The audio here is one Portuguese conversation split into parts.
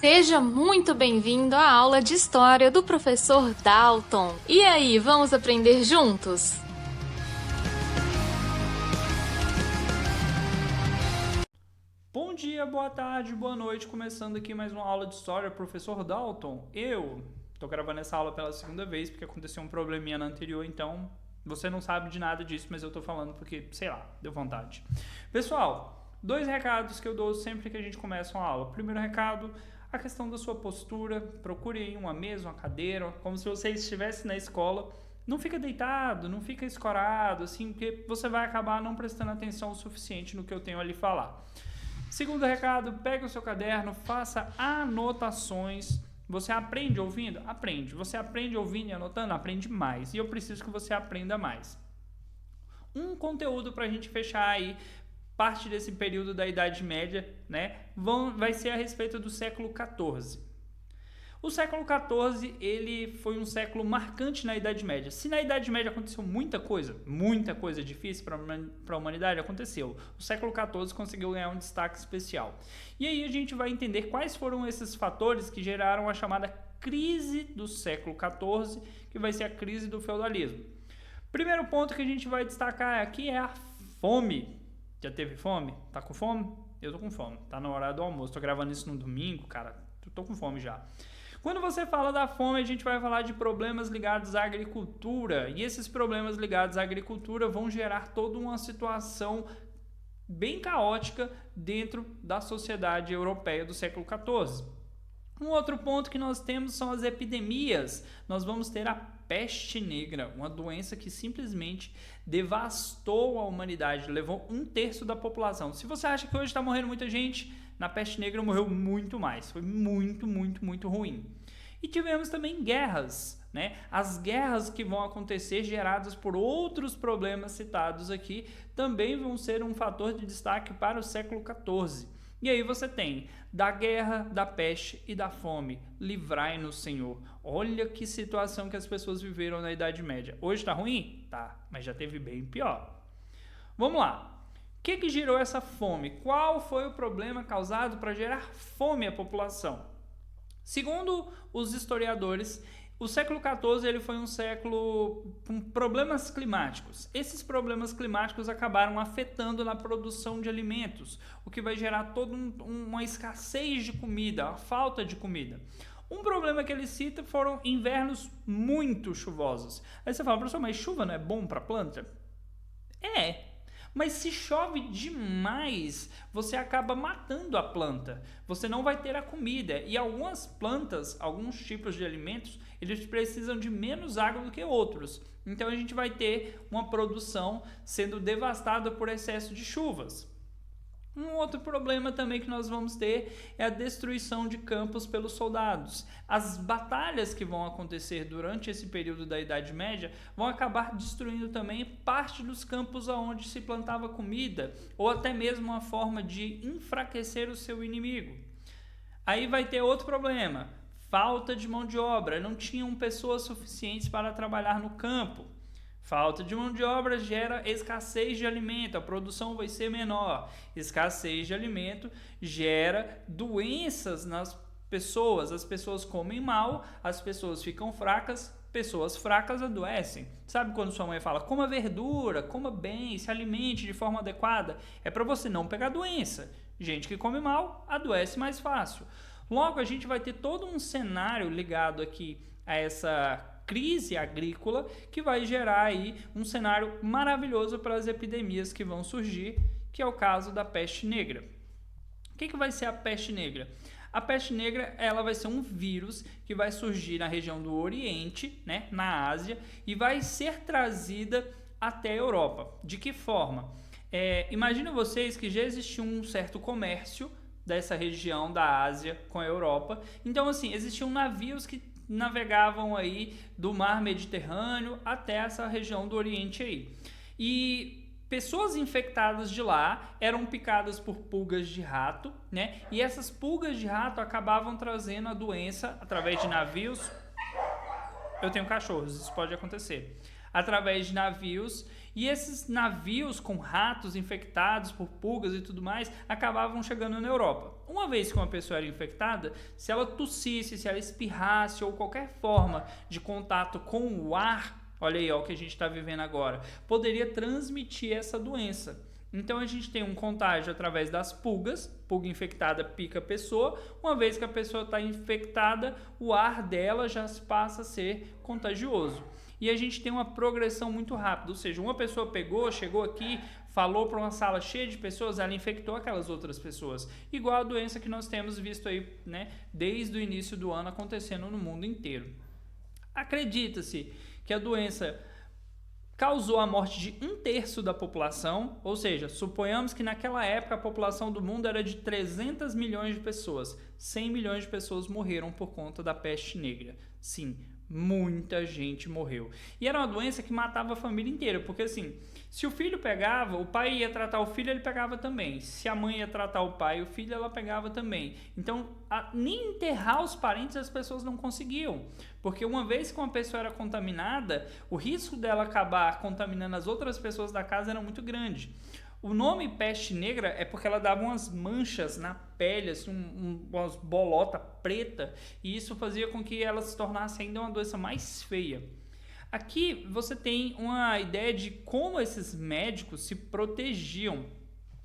Seja muito bem-vindo à aula de História do professor Dalton. E aí, vamos aprender juntos? Bom dia, boa tarde, boa noite. Começando aqui mais uma aula de História, professor Dalton. Eu tô gravando essa aula pela segunda vez porque aconteceu um probleminha na anterior, então você não sabe de nada disso, mas eu tô falando porque, sei lá, deu vontade. Pessoal, 2 recados que eu dou sempre que a gente começa uma aula. Primeiro recado, a questão da sua postura. Procure aí uma mesa, uma cadeira, como se você estivesse na escola. Não fica deitado, não fica escorado, assim, porque você vai acabar não prestando atenção o suficiente no que eu tenho ali falar. Segundo recado, pegue o seu caderno, faça anotações. Você aprende ouvindo? Aprende. Você aprende ouvindo e anotando? Aprende mais. E eu preciso que você aprenda mais. Um conteúdo para a gente fechar aí parte desse período da Idade Média, né, vai ser a respeito do século XIV. O século XIV, ele foi um século marcante na Idade Média. Se na Idade Média aconteceu muita coisa difícil para a humanidade, aconteceu. O século XIV conseguiu ganhar um destaque especial. E aí a gente vai entender quais foram esses fatores que geraram a chamada crise do século XIV, que vai ser a crise do feudalismo. Primeiro ponto que a gente vai destacar aqui é a fome. Já teve fome? Tá com fome? Eu tô com fome. Tá na hora do almoço. Tô gravando isso no domingo, cara. Eu tô com fome já. Quando você fala da fome, a gente vai falar de problemas ligados à agricultura. E esses problemas ligados à agricultura vão gerar toda uma situação bem caótica dentro da sociedade europeia do século XIV. Um outro ponto que nós temos são as epidemias. Nós vamos ter a peste negra, uma doença que simplesmente devastou a humanidade, levou 1/3 da população. Se você acha que hoje está morrendo muita gente, na peste negra morreu muito mais. Foi muito ruim. E tivemos também guerras, né? As guerras que vão acontecer geradas por outros problemas citados aqui também vão ser um fator de destaque para o século XIV. E aí você tem da guerra, da peste e da fome. Livrai-nos, Senhor. Olha que situação que as pessoas viveram na Idade Média. Hoje tá ruim? Tá, mas já teve bem pior. Vamos lá. O que gerou essa fome? Qual foi o problema causado para gerar fome à população? Segundo os historiadores, o século XIV ele foi um século com problemas climáticos. Esses problemas climáticos acabaram afetando na produção de alimentos, o que vai gerar toda uma escassez de comida, a falta de comida. Um problema que ele cita foram invernos muito chuvosos. Aí você fala, professor, mas chuva não é bom para a planta? É. Mas se chove demais, você acaba matando a planta. Você não vai ter a comida. E algumas plantas, alguns tipos de alimentos, eles precisam de menos água do que outros. Então a gente vai ter uma produção sendo devastada por excesso de chuvas. Um outro problema também que nós vamos ter é a destruição de campos pelos soldados. As batalhas que vão acontecer durante esse período da Idade Média vão acabar destruindo também parte dos campos onde se plantava comida, ou até mesmo uma forma de enfraquecer o seu inimigo. Aí vai ter outro problema, falta de mão de obra, não tinham pessoas suficientes para trabalhar no campo. Falta de mão de obra gera escassez de alimento, a produção vai ser menor. Escassez de alimento gera doenças nas pessoas. As pessoas comem mal, as pessoas ficam fracas, pessoas fracas adoecem. Sabe quando sua mãe fala, coma verdura, coma bem, se alimente de forma adequada? É para você não pegar doença. Gente que come mal adoece mais fácil. Logo, a gente vai ter todo um cenário ligado aqui a essa crise agrícola que vai gerar aí um cenário maravilhoso para as epidemias que vão surgir, que é o caso da peste negra. O que vai ser a peste negra? A peste negra ela vai ser um vírus que vai surgir na região do Oriente, né, na Ásia, e vai ser trazida até a Europa. De que forma? Imagina vocês que já existia um certo comércio dessa região da Ásia com a Europa. Então, assim, existiam navios que navegavam aí do mar Mediterrâneo até essa região do Oriente aí. E pessoas infectadas de lá eram picadas por pulgas de rato, né? E essas pulgas de rato acabavam trazendo a doença através de navios. Eu tenho cachorros, isso pode acontecer. através de navios, e esses navios com ratos infectados por pulgas e tudo mais acabavam chegando na Europa. Uma vez que uma pessoa era infectada, se ela tossisse, se ela espirrasse ou qualquer forma de contato com o ar, olha aí, ó, o que a gente está vivendo agora, poderia transmitir essa doença. Então a gente tem um contágio através das pulgas, pulga infectada pica a pessoa, uma vez que a pessoa está infectada, o ar dela já passa a ser contagioso. E a gente tem uma progressão muito rápida, ou seja, uma pessoa chegou aqui, falou para uma sala cheia de pessoas, ela infectou aquelas outras pessoas. Igual a doença que nós temos visto aí, né, desde o início do ano acontecendo no mundo inteiro. Acredita-se que a doença causou a morte de 1/3 da população, ou seja, suponhamos que naquela época a população do mundo era de 300 milhões de pessoas. 100 milhões de pessoas morreram por conta da peste negra. Sim, muita gente morreu. E era uma doença que matava a família inteira, porque assim, se o filho pegava, o pai ia tratar o filho, ele pegava também. Se a mãe ia tratar o pai, o filho, ela pegava também. Então, nem enterrar os parentes as pessoas não conseguiam, porque uma vez que uma pessoa era contaminada, o risco dela acabar contaminando as outras pessoas da casa era muito grande. O nome peste negra é porque ela dava umas manchas na pele, assim, umas bolota preta, e isso fazia com que ela se tornasse ainda uma doença mais feia. Aqui você tem uma ideia de como esses médicos se protegiam.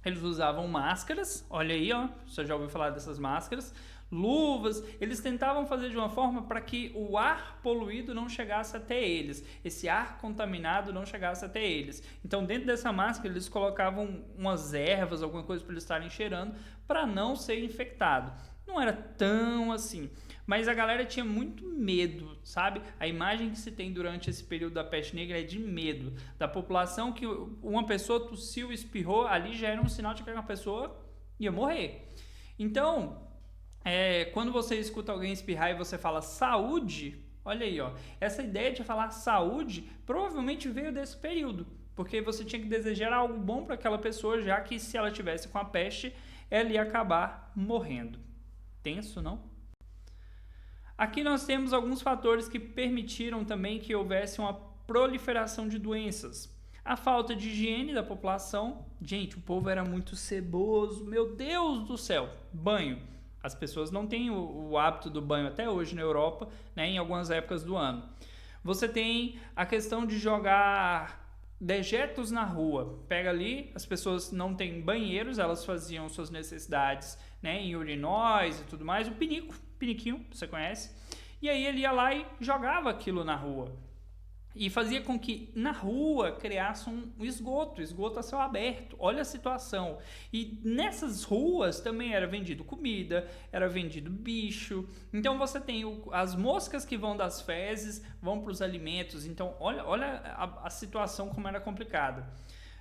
Eles usavam máscaras, olha aí, ó, você já ouviu falar dessas máscaras, luvas, eles tentavam fazer de uma forma para que o ar poluído não chegasse até eles, esse ar contaminado não chegasse até eles. Então, dentro dessa máscara, eles colocavam umas ervas, alguma coisa para eles estarem cheirando, para não ser infectado. Não era tão assim, mas a galera tinha muito medo, sabe? A imagem que se tem durante esse período da peste negra é de medo, da população que uma pessoa tossiu, espirrou, ali já era um sinal de que uma pessoa ia morrer. Então, quando você escuta alguém espirrar e você fala saúde, olha aí, ó, essa ideia de falar saúde provavelmente veio desse período, porque você tinha que desejar algo bom para aquela pessoa, já que se ela tivesse com a peste, ela ia acabar morrendo. Tenso, não? Aqui nós temos alguns fatores que permitiram também que houvesse uma proliferação de doenças. A falta de higiene da população. Gente, o povo era muito ceboso, meu Deus do céu. Banho. As pessoas não têm o hábito do banho até hoje na Europa, né, em algumas épocas do ano. Você tem a questão de jogar dejetos na rua. Pega ali, as pessoas não têm banheiros, elas faziam suas necessidades, né, em urinóis e tudo mais. O piniquinho, você conhece. E aí ele ia lá e jogava aquilo na rua. E fazia com que na rua criasse um esgoto a céu aberto. Olha a situação. E nessas ruas também era vendido comida, era vendido bicho. Então você tem as moscas que vão das fezes, vão para os alimentos. Então olha a situação como era complicada.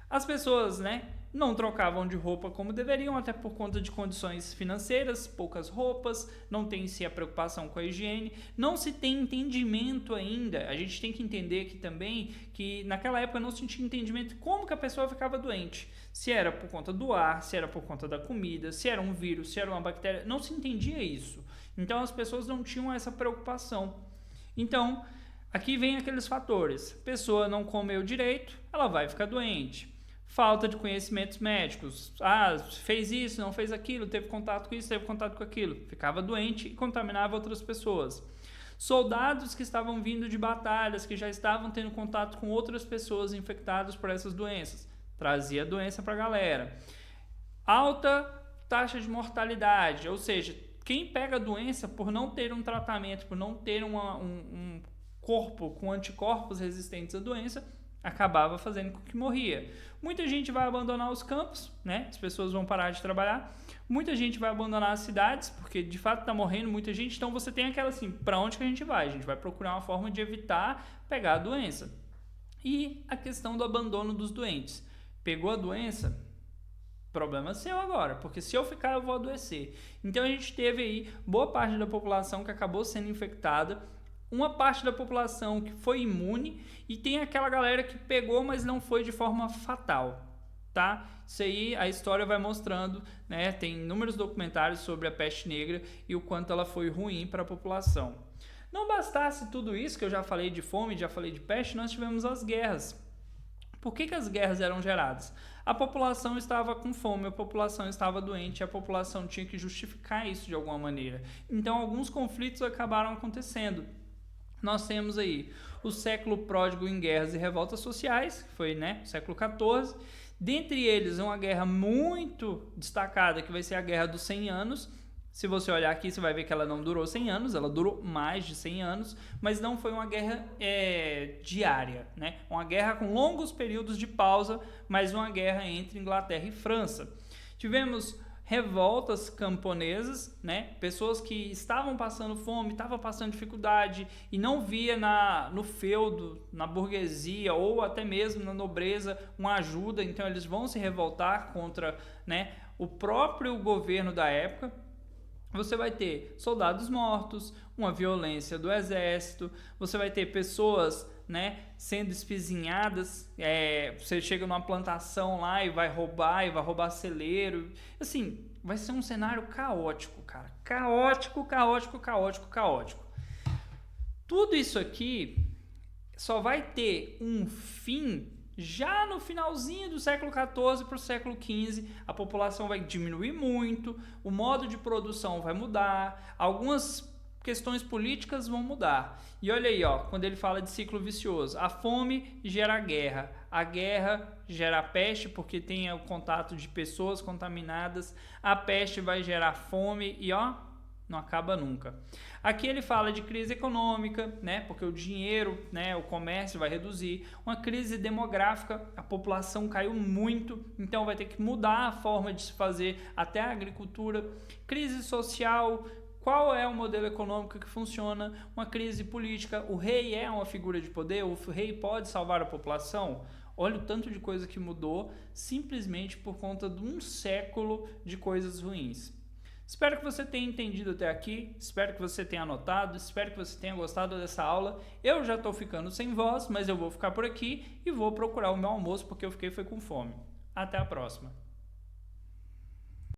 As pessoas, né, não trocavam de roupa como deveriam, até por conta de condições financeiras, poucas roupas, não tem se a preocupação com a higiene, não se tem entendimento ainda. A gente tem que entender aqui também que naquela época não se tinha entendimento de como que a pessoa ficava doente. Se era por conta do ar, se era por conta da comida, se era um vírus, se era uma bactéria, não se entendia isso. Então as pessoas não tinham essa preocupação. Então, aqui vem aqueles fatores. A pessoa não comeu direito, ela vai ficar doente. Falta de conhecimentos médicos. Fez isso, não fez aquilo, teve contato com isso, teve contato com aquilo. Ficava doente e contaminava outras pessoas. Soldados que estavam vindo de batalhas, que já estavam tendo contato com outras pessoas infectadas por essas doenças. Trazia a doença para a galera. Alta taxa de mortalidade, ou seja, quem pega a doença por não ter um tratamento, por não ter um corpo com anticorpos resistentes à doença, acabava fazendo com que morria. Muita gente vai abandonar os campos, né? As pessoas vão parar de trabalhar. Muita gente vai abandonar as cidades, porque de fato está morrendo muita gente. Então você tem aquela assim, para onde que a gente vai? A gente vai procurar uma forma de evitar pegar a doença. E a questão do abandono dos doentes. Pegou a doença? Problema seu agora, porque se eu ficar eu vou adoecer. Então a gente teve aí boa parte da população que acabou sendo infectada, uma parte da população que foi imune e tem aquela galera que pegou, mas não foi de forma fatal, tá? Isso aí a história vai mostrando, né? Tem inúmeros documentários sobre a peste negra e o quanto ela foi ruim para a população. Não bastasse tudo isso, que eu já falei de fome, já falei de peste, nós tivemos as guerras. Por que as guerras eram geradas? A população estava com fome, a população estava doente, a população tinha que justificar isso de alguma maneira. Então, alguns conflitos acabaram acontecendo. Nós temos aí o século pródigo em guerras e revoltas sociais, que foi, o século XIV. Dentre eles, uma guerra muito destacada, que vai ser a Guerra dos 100 Anos. Se você olhar aqui, você vai ver que ela não durou 100 anos, ela durou mais de 100 anos, mas não foi uma guerra diária, Uma guerra com longos períodos de pausa, mas uma guerra entre Inglaterra e França. Tivemos revoltas camponesas, Pessoas que estavam passando fome, estavam passando dificuldade e não via no feudo, na burguesia ou até mesmo na nobreza uma ajuda, então eles vão se revoltar contra, o próprio governo da época. Você vai ter soldados mortos, uma violência do exército, você vai ter pessoas, sendo espizinhadas, você chega numa plantação lá e vai roubar celeiro, assim, vai ser um cenário caótico, cara, caótico. Tudo isso aqui só vai ter um fim já no finalzinho do século XIV para o século XV. A população vai diminuir muito, o modo de produção vai mudar, algumas questões políticas vão mudar. E olha aí, quando ele fala de ciclo vicioso, a fome gera guerra, a guerra gera peste, porque tem o contato de pessoas contaminadas, a peste vai gerar fome e não acaba nunca. Aqui ele fala de crise econômica, porque o dinheiro, o comércio vai reduzir. Uma crise demográfica, a população caiu muito, então vai ter que mudar a forma de se fazer até a agricultura. Crise social, qual é o modelo econômico que funciona? Uma crise política, o rei é uma figura de poder, o rei pode salvar a população? Olha o tanto de coisa que mudou simplesmente por conta de um século de coisas ruins. Espero que você tenha entendido até aqui, espero que você tenha anotado, espero que você tenha gostado dessa aula. Eu já estou ficando sem voz, mas eu vou ficar por aqui e vou procurar o meu almoço porque eu fiquei com fome. Até a próxima!